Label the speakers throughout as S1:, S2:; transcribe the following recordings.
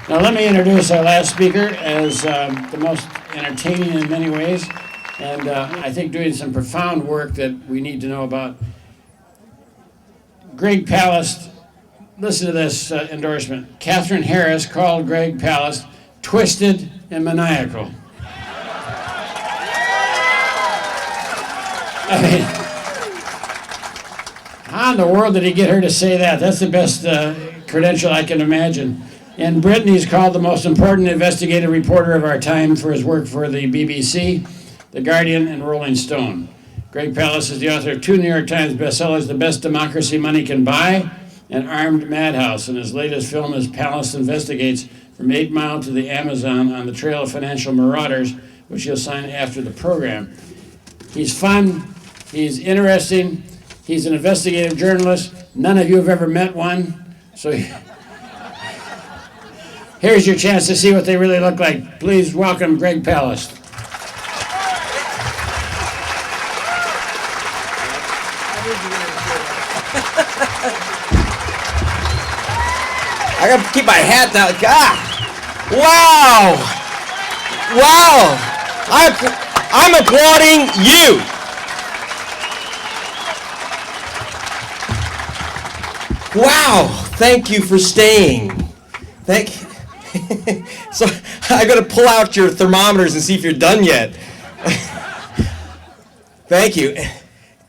S1: Now let me introduce our last speaker as the most entertaining in many ways, and I think doing some profound work that we need to know about. Greg Palast, listen to this endorsement. Catherine Harris called Greg Palast twisted and maniacal. I mean, how in the world did he get her to say that? That's the best credential I can imagine. In Britain, he's called the most important investigative reporter of our time for his work for the BBC, The Guardian, and Rolling Stone. Greg Palast is the author of 2 New York Times bestsellers, The Best Democracy Money Can Buy and Armed Madhouse, and his latest film is Palast Investigates from 8 Mile to the Amazon on the trail of financial marauders, which you'll sign after the program. He's fun, he's interesting, he's an investigative journalist. None of you have ever met one, so here's your chance to see what they really look like. Please welcome Greg Palast.
S2: I gotta keep my hat down. God! Wow! Wow! I'm applauding you. Wow! Thank you for staying. Thank you. So I gotta pull out your thermometers and see if you're done yet. Thank you.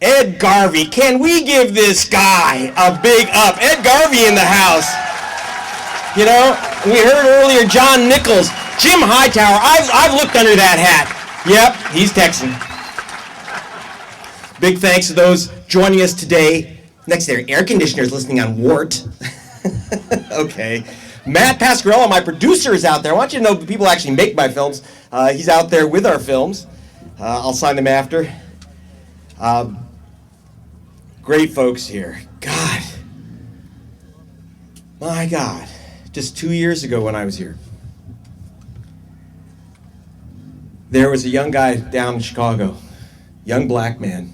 S2: Ed Garvey, can we give this guy a big up? Ed Garvey in the house. You know, we heard earlier John Nichols, Jim Hightower. I've looked under that hat. Yep, he's Texan. Big thanks to those joining us today. Next to their air conditioners listening on Wart. Okay. Matt Pasquarello, my producer, is out there. I want you to know the people who actually make my films. He's out there with our films. I'll sign them after. Great folks here. God. My God. Just 2 years ago when I was here, there was a young guy down in Chicago, young black man.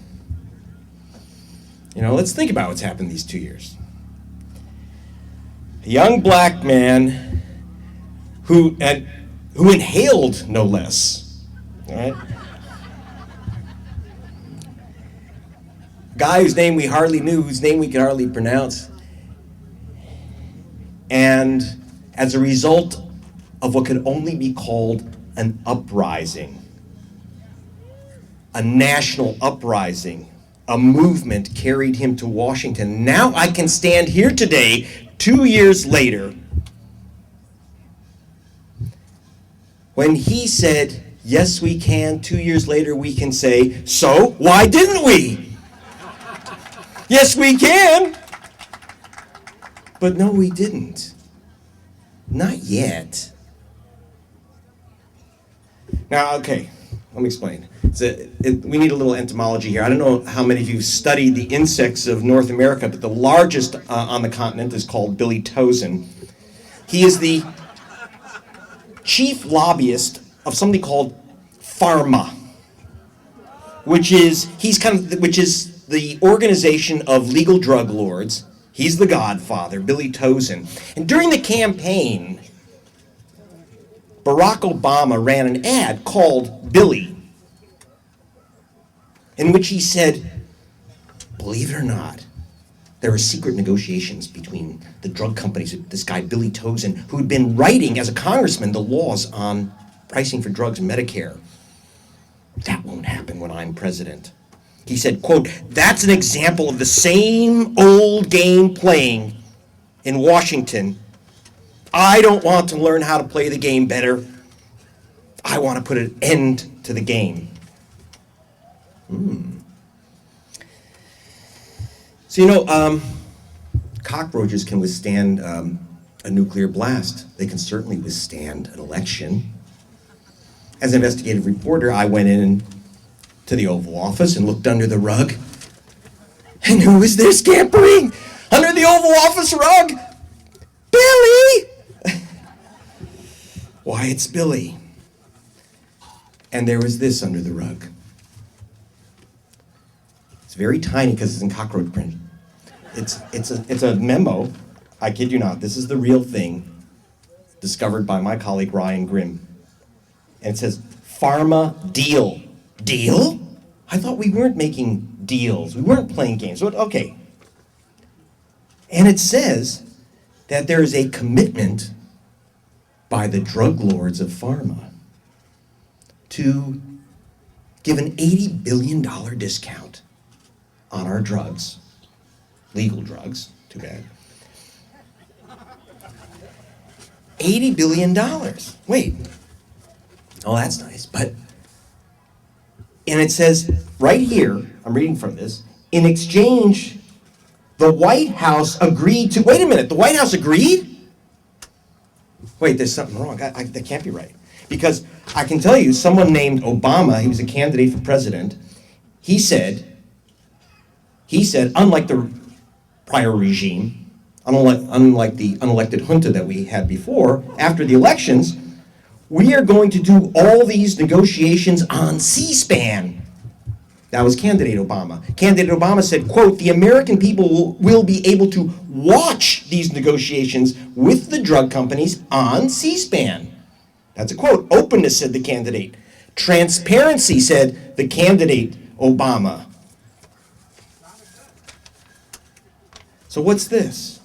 S2: You know, let's think about what's happened these 2 years. A young black man who inhaled, no less, all right? A guy whose name we hardly knew, whose name we could hardly pronounce. And as a result of what could only be called an uprising, a national uprising, a movement carried him to Washington. Now I can stand here today, 2 years later, when he said, yes, we can. 2 years later, we can say, so why didn't we? Yes, we can. But no, we didn't. Not yet. Now, okay, let me explain. We need a little entomology here. I don't know how many of you studied the insects of North America, but the largest on the continent is called Billy Tozen. He is the chief lobbyist of something called Pharma, which is the organization of legal drug lords. He's the godfather, Billy Tozen. And during the campaign, Barack Obama ran an ad called Billy, in which he said, believe it or not, there were secret negotiations between the drug companies with this guy, Billy Tozen, who had been writing as a congressman the laws on pricing for drugs and Medicare. That won't happen when I'm president. He said, quote, that's an example of the same old game playing in Washington. I don't want to learn how to play the game better. I want to put an end to the game. So, you know, cockroaches can withstand a nuclear blast. They can certainly withstand an election. As an investigative reporter, I went in to the Oval Office and looked under the rug. And who was there scampering under the Oval Office rug? Billy! Why, it's Billy. And there was this under the rug. It's very tiny because it's in cockroach print. It's a memo. I kid you not. This is the real thing. discovered by my colleague Ryan Grimm. And it says, pharma deal. Deal? I thought we weren't making deals. We weren't playing games. So, okay. And it says that there is a commitment by the drug lords of pharma to give an $80 billion discount on our drugs, legal drugs, too bad. $80 billion. Wait. Oh, that's nice. But, and it says right here, I'm reading from this, in exchange, the White House agreed to, wait a minute, the White House agreed? Wait, there's something wrong. That can't be right. Because I can tell you, someone named Obama, he was a candidate for president, he said, unlike the prior regime, unlike the unelected junta that we had before, after the elections, we are going to do all these negotiations on C-SPAN. That was candidate Obama. Candidate Obama said, quote, the American people will be able to watch these negotiations with the drug companies on C-SPAN. That's a quote. Openness, said the candidate. Transparency, said the candidate Obama. So what's this?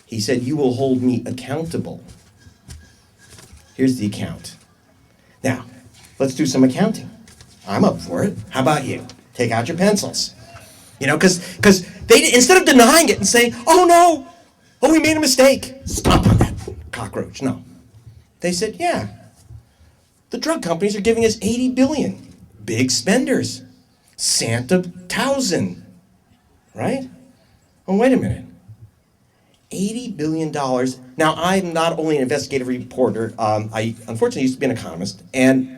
S2: He said, you will hold me accountable. Here's the account. Now, let's do some accounting. I'm up for it. How about you? Take out your pencils. You know, because they, instead of denying it and saying, oh no, oh, we made a mistake, stomp on that cockroach. No. They said, yeah, the drug companies are giving us $80 billion. Big spenders. Santa thousand. Right? Oh, wait a minute. $80 billion. Now, I'm not only an investigative reporter, I unfortunately used to be an economist, and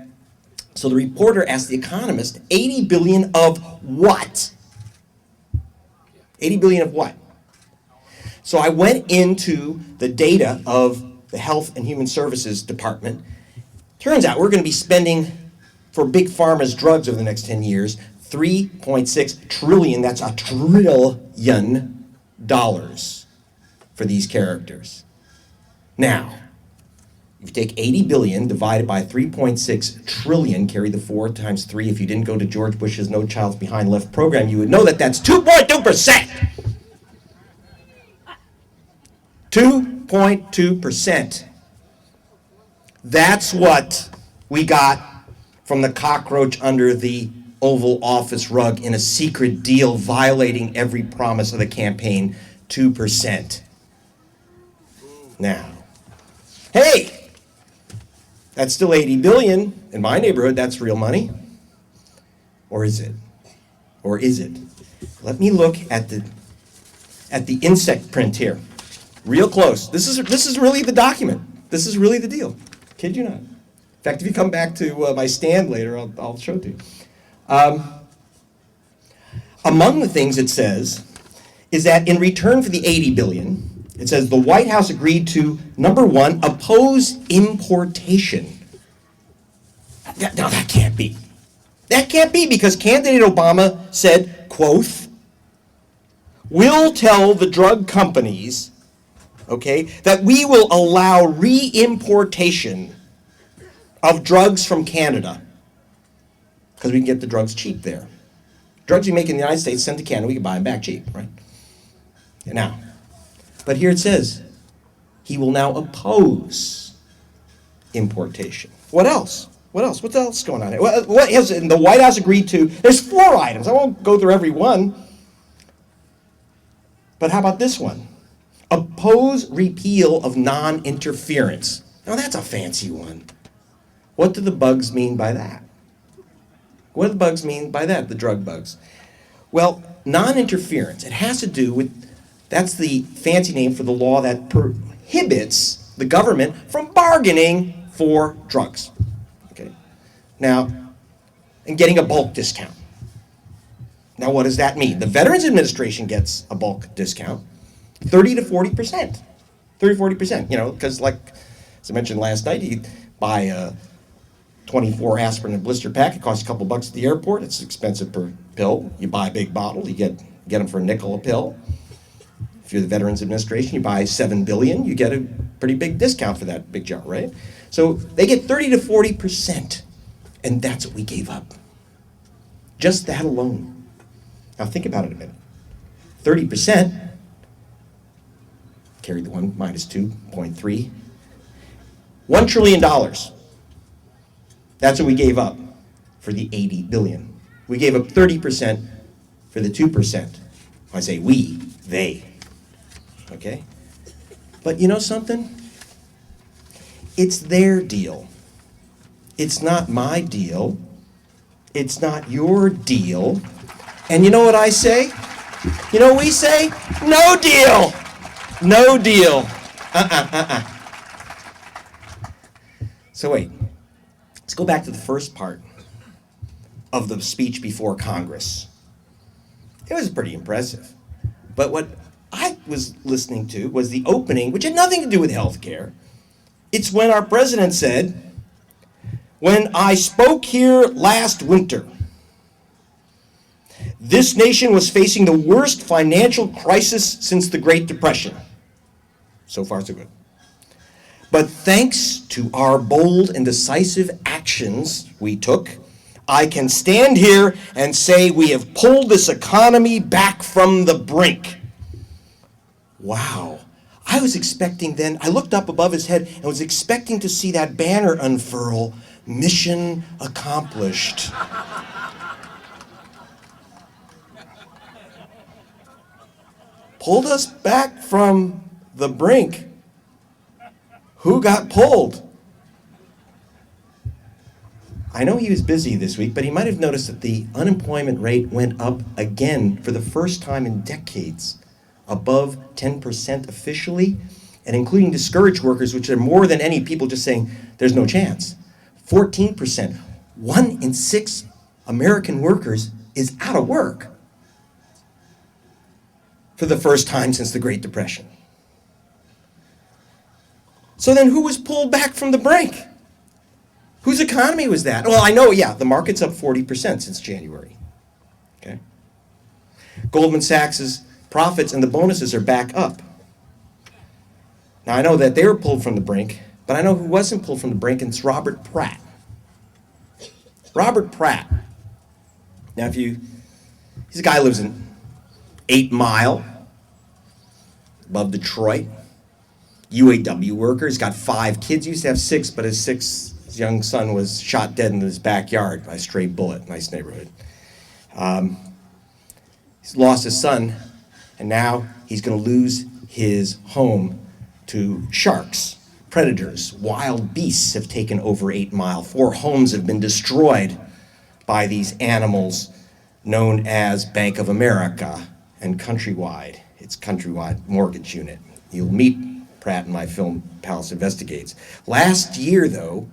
S2: so the reporter asked the economist, 80 billion of what? 80 billion of what? So I went into the data of the Health and Human Services Department. Turns out we're going to be spending for big pharma's drugs over the next 10 years, 3.6 trillion, that's $1 trillion for these characters. Now, if you take 80 billion divided by 3.6 trillion, carry the 4 times 3, if you didn't go to George Bush's No Child Behind Left program, you would know that that's 2.2%. 2.2%. That's what we got from the cockroach under the Oval Office rug in a secret deal violating every promise of the campaign, 2%. Now, hey, that's still 80 billion. In my neighborhood, that's real money. Or is it? Or is it? Let me look at the insect print here. Real close. This is really the document. This is really the deal. Kid you not. In fact, if you come back to my stand later, I'll show it to you. Among the things it says is that in return for the 80 billion, it says the White House agreed to, number one, oppose importation. Now that can't be. That can't be because candidate Obama said, quote, we'll tell the drug companies, okay, that we will allow re-importation of drugs from Canada because we can get the drugs cheap there. Drugs we make in the United States, sent to Canada, we can buy them back cheap, right? Now, but here it says, he will now oppose importation. What else? What else? What else is going on here? What has the White House agreed to? There's 4 items. I won't go through every one. But how about this one? Oppose repeal of non-interference. Now that's a fancy one. What do the bugs mean by that? What do the bugs mean by that, the drug bugs? Well, non-interference, it has to do with, that's the fancy name for the law that prohibits the government from bargaining for drugs. Okay. Now, and getting a bulk discount. Now, what does that mean? The Veterans Administration gets a bulk discount, 30 to 40%. 30 to 40%, you know, because like, as I mentioned last night, you buy a 24 aspirin and blister pack, it costs a couple bucks at the airport, it's expensive per pill. You buy a big bottle, you get them for a nickel a pill. If you're the Veterans Administration, you buy $7 billion, you get a pretty big discount for that big jar, right? So they get 30 to 40%, and that's what we gave up. Just that alone. Now think about it a minute. 30%, carry the 1 minus 2.3, $1 trillion. That's what we gave up for the 80 billion. We gave up 30% for the 2%. I say we, they. Okay? But you know something? It's their deal. It's not my deal. It's not your deal. And you know what I say? You know what we say? No deal. No deal. So wait, let's go back to the first part of the speech before Congress. It was pretty impressive. But what I was listening to was the opening, which had nothing to do with health care. It's when our president said, "When I spoke here last winter, this nation was facing the worst financial crisis since the Great Depression." So far, so good. "But thanks to our bold and decisive actions we took, I can stand here and say we have pulled this economy back from the brink." Wow. I was expecting then, I looked up above his head and was expecting to see that banner unfurl, "Mission accomplished." Pulled us back from the brink. Who got pulled? I know he was busy this week, but he might have noticed that the unemployment rate went up again for the first time in decades, above 10% officially, and including discouraged workers, which are more than any people just saying there's no chance. 14%. 1 in 6 American workers is out of work for the first time since the Great Depression. So then who was pulled back from the brink? Whose economy was that? Well, I know, yeah, the market's up 40% since January. Okay. Goldman Sachs's profits and the bonuses are back up. Now, I know that they were pulled from the brink, but I know who wasn't pulled from the brink, and it's Robert Pratt. Robert Pratt. Now, he's a guy who lives in 8 Mile, above Detroit. UAW worker. He's got 5 kids. He used to have 6, but his 6th young son was shot dead in his backyard by a stray bullet. Nice neighborhood. He's lost his son, and now he's going to lose his home to sharks, predators. Wild beasts have taken over 8 Mile. 4 homes have been destroyed by these animals known as Bank of America and Countrywide. It's Countrywide Mortgage Unit. You'll meet Pratt in my film, Palast Investigates. Last year, though,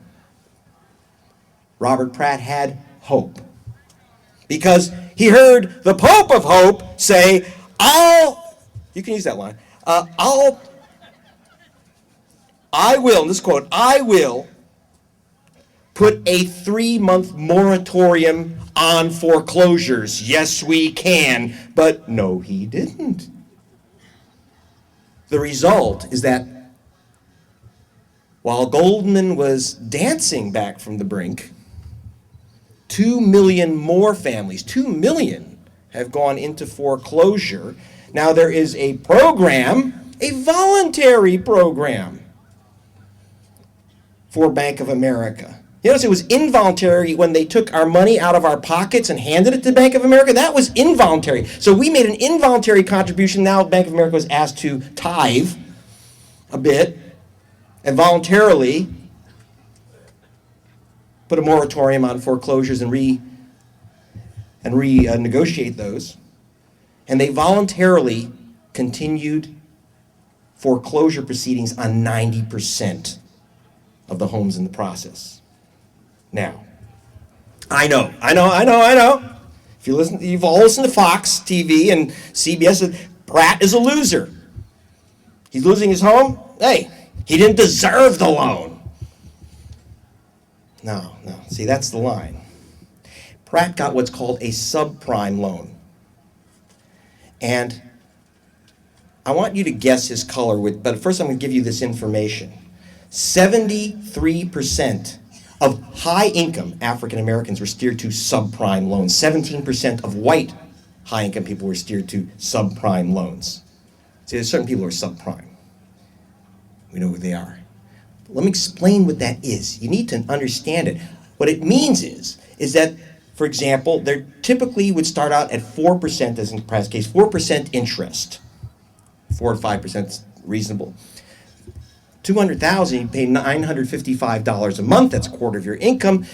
S2: Robert Pratt had hope because he heard the Pope of Hope say, you can use that line, I will, and this quote, "I will put a 3-month moratorium on foreclosures. Yes, we can." But no, he didn't. The result is that while Goldman was dancing back from the brink, 2 million more families, 2 million, have gone into foreclosure. Now there is a program, a voluntary program for Bank of America. You notice it was involuntary when they took our money out of our pockets and handed it to Bank of America. That was involuntary. So we made an involuntary contribution. Now Bank of America was asked to tithe a bit and voluntarily put a moratorium on foreclosures and renegotiate those. And they voluntarily continued foreclosure proceedings on 90% of the homes in the process. Now, I know. If you've all listened to Fox TV and CBS, Pratt is a loser. He's losing his home. Hey, he didn't deserve the loan. No. See, that's the line. Pratt got what's called a subprime loan. And I want you to guess his color, but first I'm going to give you this information. 73% of high-income African Americans were steered to subprime loans. 17% of white high-income people were steered to subprime loans. See, there's certain people who are subprime. We know who they are. Let me explain what that is. You need to understand it. What it means is that, for example, they typically would start out at 4%, as in the past case, 4% interest. 4 to 5% is reasonable. $200,000, you pay $955 a month. That's a quarter of your income.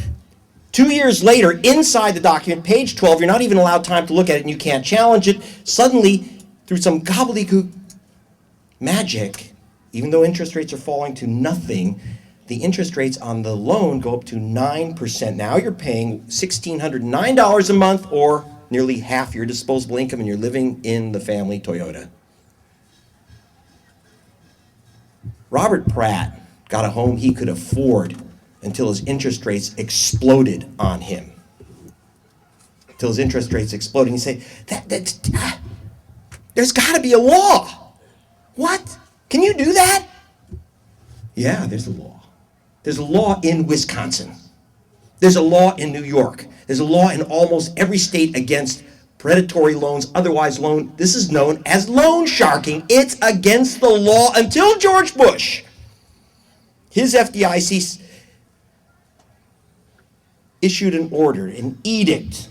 S2: 2 years later, inside the document, page 12, you're not even allowed time to look at it and you can't challenge it. Suddenly, through some gobbledygook magic, even though interest rates are falling to nothing, the interest rates on the loan go up to 9%. Now you're paying $1,609 a month, or nearly half your disposable income, and you're living in the family Toyota. Robert Pratt got a home he could afford until his interest rates exploded on him. Until his interest rates exploded. And you say, there's got to be a law. What? Can you do that? Yeah, there's a law. There's a law in Wisconsin. There's a law in New York. There's a law in almost every state against predatory loans, otherwise loan. This is known as loan sharking. It's against the law until George Bush. His FDIC issued an order, an edict,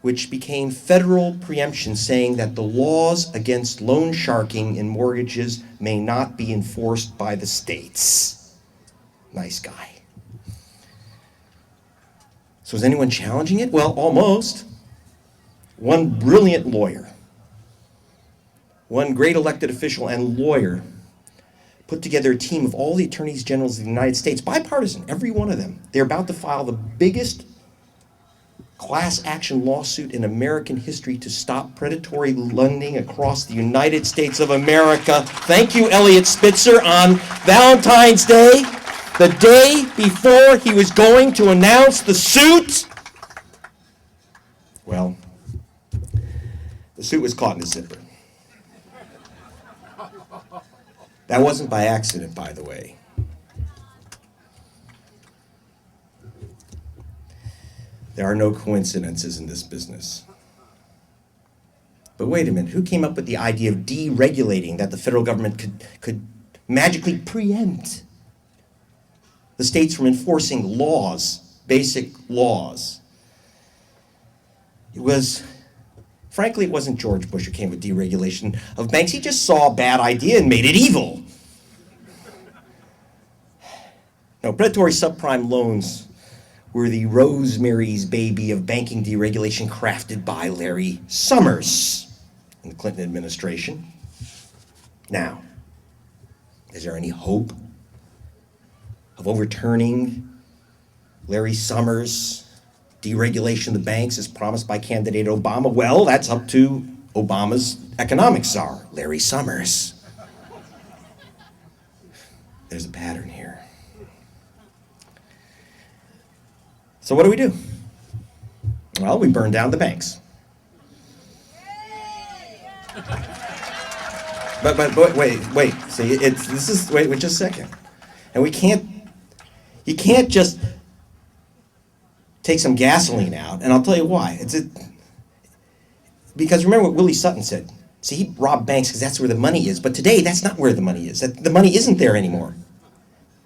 S2: which became federal preemption, saying that the laws against loan sharking in mortgages may not be enforced by the states. Nice guy. So is anyone challenging it? Well, almost. One brilliant lawyer, one great elected official and lawyer, put together a team of all the attorneys generals of the United States, bipartisan, every one of them. They're about to file the biggest class action lawsuit in American history to stop predatory lending across the United States of America. Thank you, Eliot Spitzer, on Valentine's Day, the day before he was going to announce the suit. Well, the suit was caught in a zipper. That wasn't by accident, by the way. There are no coincidences in this business. But wait a minute, who came up with the idea of deregulating, that the federal government could magically preempt the states from enforcing laws, basic laws? Frankly, it wasn't George Bush who came with deregulation of banks. He just saw a bad idea and made it evil. No, predatory subprime loans were the Rosemary's Baby of banking deregulation, crafted by Larry Summers in the Clinton administration. Now, is there any hope of overturning Larry Summers' deregulation of the banks as promised by candidate Obama? Well, that's up to Obama's economic czar, Larry Summers. There's a pattern here. So what do? Well, we burn down the banks. But wait. See, wait just a second. And you can't just take some gasoline out, and I'll tell you why. Because remember what Willie Sutton said. See, he robbed banks because that's where the money is. But today, that's not where the money is. The money isn't there anymore.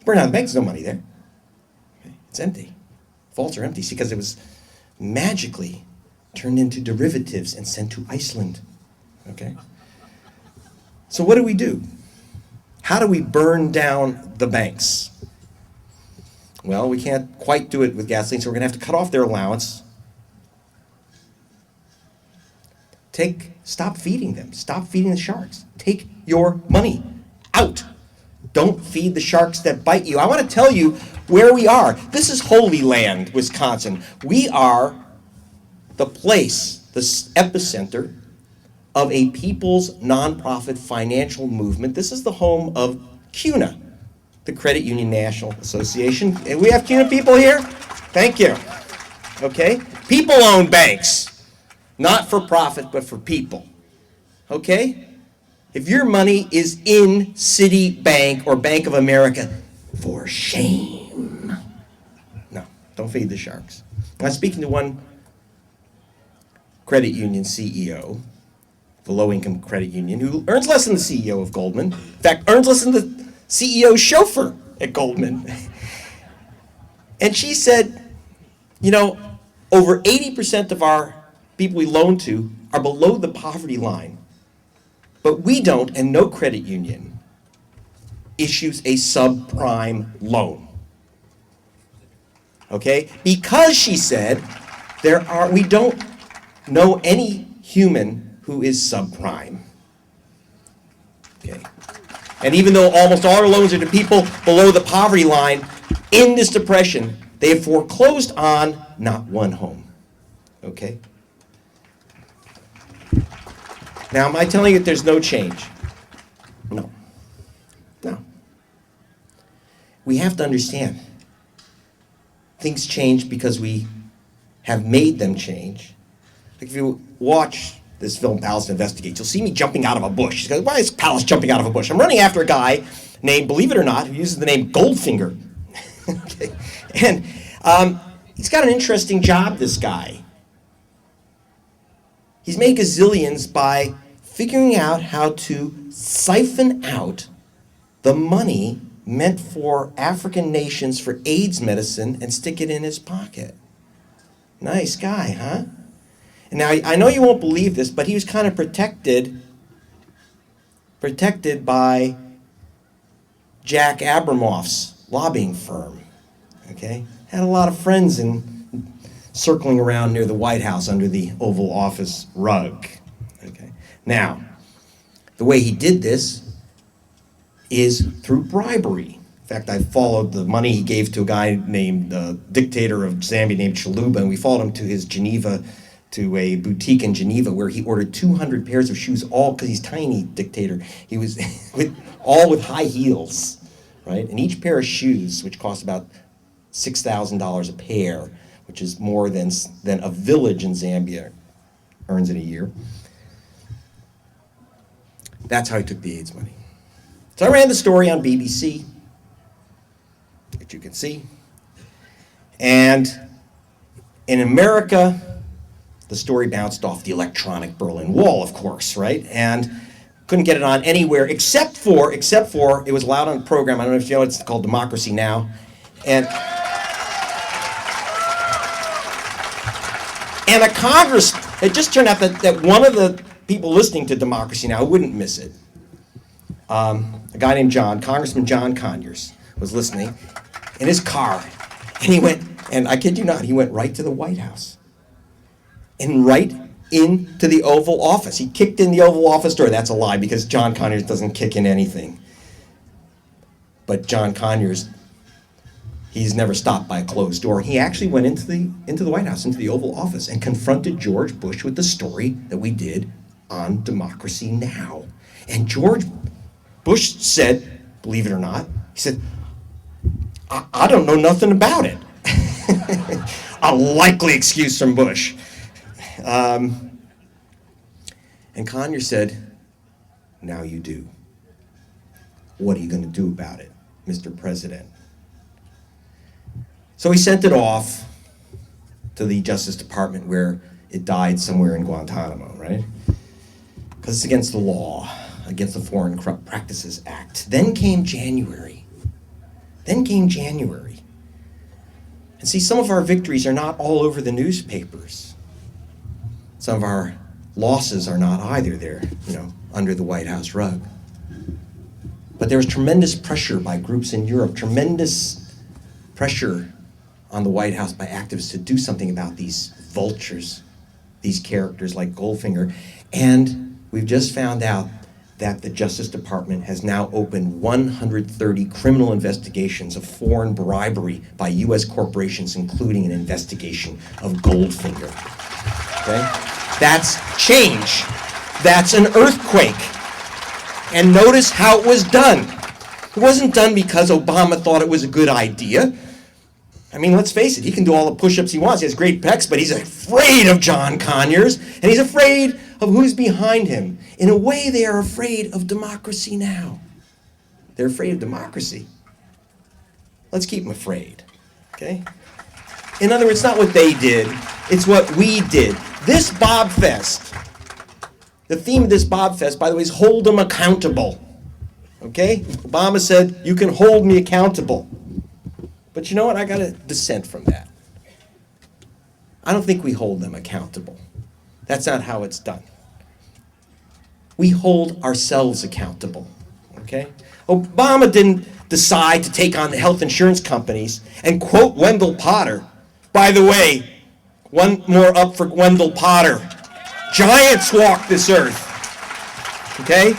S2: Burn down the banks, there's no money there. It's empty. Vaults are empty because it was magically turned into derivatives and sent to Iceland. Okay? So what do? How do we burn down the banks? Well, we can't quite do it with gasoline, so we're going to have to cut off their allowance. Stop feeding them. Stop feeding the sharks. Take your money out. Don't feed the sharks that bite you. I want to tell you where we are. This is Holy Land, Wisconsin. We are the place, the epicenter of a people's nonprofit financial movement. This is the home of CUNA, the Credit Union National Association. And we have CUNA people here? Thank you. Okay? People own banks. Not for profit, but for people. okay? If your money is in Citibank or Bank of America, for shame. No, don't feed the sharks. I was speaking to one credit union CEO, the low-income credit union, who earns less than the CEO of Goldman. In fact, earns less than the CEO's chauffeur at Goldman. And she said, you know, over 80% of our people we loan to are below the poverty line. But we don't, and no credit union issues a subprime loan. Okay? Because, she said, we don't know any human who is subprime. Okay? And even though almost all our loans are to people below the poverty line, in this depression, they have foreclosed on not one home. Okay? Now, am I telling you that there's no change? No. No. We have to understand. Things change because we have made them change. Like if you watch this film, Palast Investigates, you'll see me jumping out of a bush. You go, why is Palast jumping out of a bush? I'm running after a guy named, believe it or not, who uses the name Goldfinger. Okay. And he's got an interesting job, this guy. He's made gazillions by figuring out how to siphon out the money meant for African nations for AIDS medicine and stick it in his pocket. Nice guy, huh? And now, I know you won't believe this, but he was kind of protected by Jack Abramoff's lobbying firm, okay? Had a lot of friends circling around near the White House under the Oval Office rug, okay? Now, the way he did this is through bribery. In fact, I followed the money he gave to a guy named, dictator of Zambia named Chaluba, and we followed him to a boutique in Geneva where he ordered 200 pairs of shoes, all because he's tiny, dictator. He was all with high heels, right? And each pair of shoes, which cost about $6,000 a pair, which is more than a village in Zambia earns in a year. That's how he took the AIDS money. So I ran the story on BBC, which you can see. And in America, the story bounced off the electronic Berlin Wall, of course, right? And couldn't get it on anywhere except for it was allowed on a program. I don't know if you know, it's called Democracy Now! And a Congress, it just turned out that one of the people listening to Democracy Now! Wouldn't miss it. A guy named Congressman John Conyers was listening in his car, and he went, and I kid you not, he went right to the White House and right into the Oval Office. He kicked in the Oval Office door. That's a lie, because John Conyers doesn't kick in anything. But John Conyers, he's never stopped by a closed door. He actually went into the White House, into the Oval Office, and confronted George Bush with the story that we did on Democracy Now! And George Bush said, believe it or not, he said, I don't know nothing about it. A likely excuse from Bush. And Conyers said, now you do. What are you going to do about it, Mr. President? So he sent it off to the Justice Department, where it died somewhere in Guantanamo, right? Because it's against the law, against the Foreign Corrupt Practices Act. Then came January. And see, some of our victories are not all over the newspapers. Some of our losses are not either. They're, under the White House rug. But there was tremendous pressure by groups in Europe, tremendous pressure on the White House by activists to do something about these vultures, these characters like Goldfinger. And we've just found out that the Justice Department has now opened 130 criminal investigations of foreign bribery by U.S. corporations, including an investigation of Goldfinger. Okay? That's change. That's an earthquake. And notice how it was done. It wasn't done because Obama thought it was a good idea. I mean, let's face it, he can do all the push-ups he wants. He has great pecs, but he's afraid of John Conyers, and he's afraid of who's behind him. In a way, they are afraid of democracy now. They're afraid of democracy. Let's keep them afraid, okay? In other words, it's not what they did, it's what we did. This Bob Fest, the theme of this Bob Fest, by the way, is hold them accountable, okay? Obama said, you can hold me accountable. But you know what? I got to dissent from that. I don't think we hold them accountable. That's not how it's done. We hold ourselves accountable, okay? Obama didn't decide to take on the health insurance companies and quote Wendell Potter. By the way, one more up for Wendell Potter. Giants walk this earth, okay?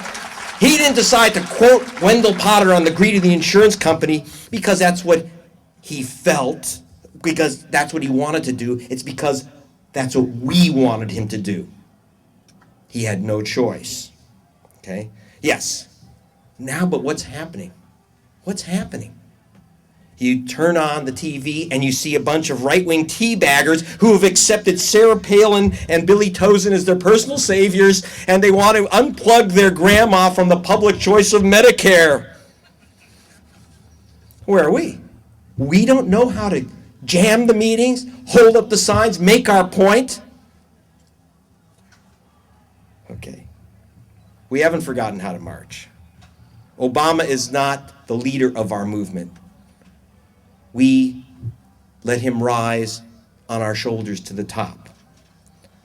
S2: He didn't decide to quote Wendell Potter on the greed of the insurance company because that's what he felt, because that's what he wanted to do. It's because that's what we wanted him to do. He had no choice, okay? Yes. Now, but what's happening? What's happening? You turn on the TV and you see a bunch of right-wing teabaggers who have accepted Sarah Palin and Billy Tozen as their personal saviors, and they want to unplug their grandma from the public choice of Medicare. Where are we? We don't know how to jam the meetings, hold up the signs, make our point. Okay. We haven't forgotten how to march. Obama is not the leader of our movement. We let him rise on our shoulders to the top,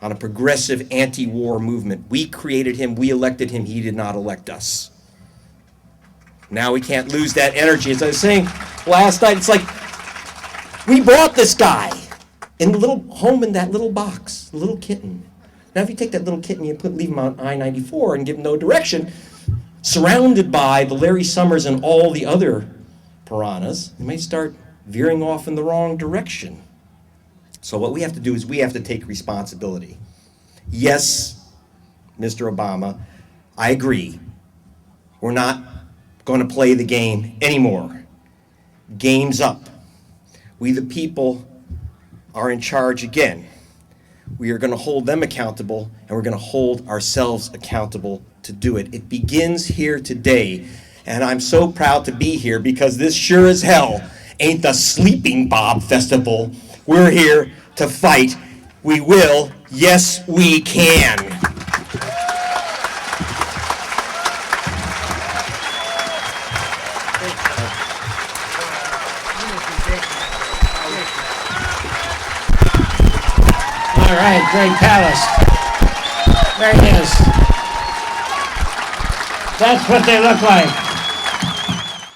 S2: on a progressive anti-war movement. We created him, we elected him, he did not elect us. Now we can't lose that energy. As I was saying last night, it's like we brought this guy in the little home in that little box, the little kitten. Now if you take that little kitten, you leave him on I-94 and give him no direction, surrounded by the Larry Summers and all the other piranhas, they might start veering off in the wrong direction. So what we have to do is we have to take responsibility. Yes, Mr. Obama, I agree. We're not going to play the game anymore. Game's up. We the people are in charge again. We are going to hold them accountable, and we're going to hold ourselves accountable to do it. It begins here today, and I'm so proud to be here because this sure as hell ain't the Sleeping Bob Festival. We're here to fight. We will. Yes, we can.
S1: All right, great Palast. There he is. That's what they look like.